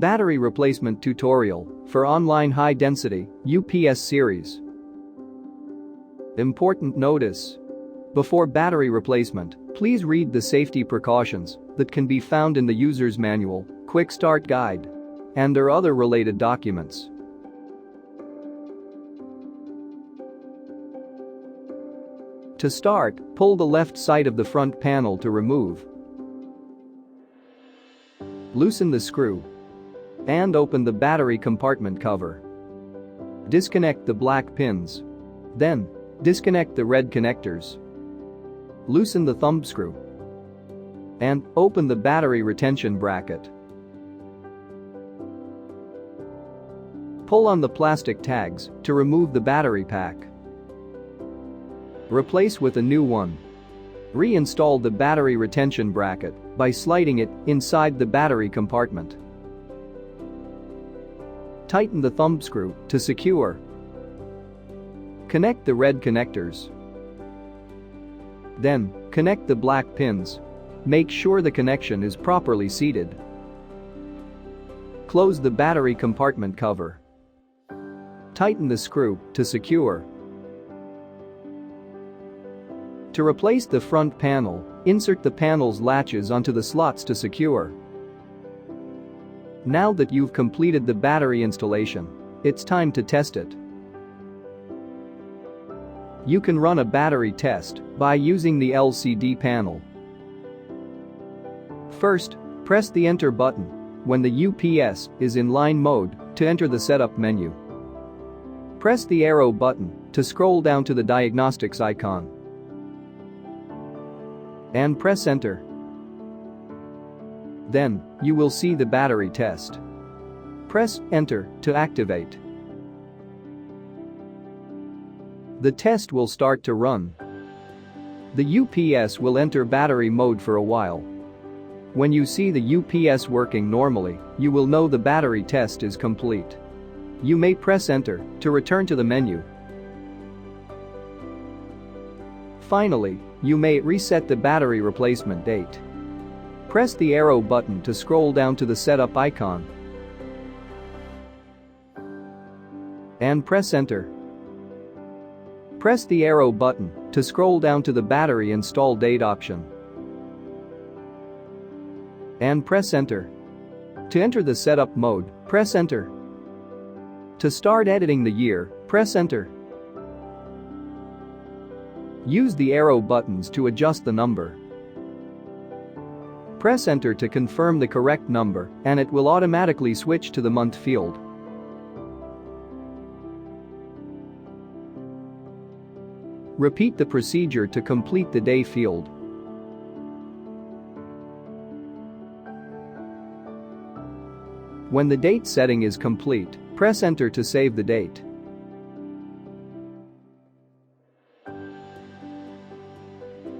Battery replacement tutorial for online high-density UPS series. Important notice. Before battery replacement, please read the safety precautions that can be found in the user's manual, quick start guide, and their other related documents. To start, pull the left side of the front panel to remove. Loosen the screw and open the battery compartment cover. Disconnect the black pins. Then, disconnect the red connectors. Loosen the thumb screw and open the battery retention bracket. Pull on the plastic tags to remove the battery pack. Replace with a new one. Reinstall the battery retention bracket by sliding it inside the battery compartment. Tighten the thumb screw to secure. Connect the red connectors. Then, connect the black pins. Make sure the connection is properly seated. Close the battery compartment cover. Tighten the screw to secure. To replace the front panel, insert the panel's latches onto the slots to secure. Now that you've completed the battery installation, it's time to test it. You can run a battery test by using the LCD panel. First, press the Enter button when the UPS is in line mode to enter the setup menu. Press the arrow button to scroll down to the diagnostics icon. And press Enter. Then, you will see the battery test. Press Enter to activate. The test will start to run. The UPS will enter battery mode for a while. When you see the UPS working normally, you will know the battery test is complete. You may press Enter to return to the menu. Finally, you may reset the battery replacement date. Press the arrow button to scroll down to the setup icon. And press Enter. Press the arrow button to scroll down to the battery install date option. And press Enter. To enter the setup mode, press Enter. To start editing the year, press Enter. Use the arrow buttons to adjust the number. Press Enter to confirm the correct number, and it will automatically switch to the month field. Repeat the procedure to complete the day field. When the date setting is complete, press Enter to save the date.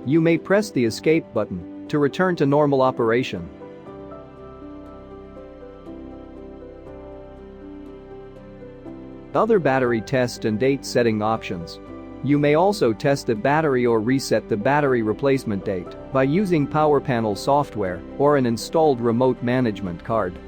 You may press the Escape button to return to normal operation. Other battery test and date setting options. You may also test the battery or reset the battery replacement date by using PowerPanel software or an installed remote management card.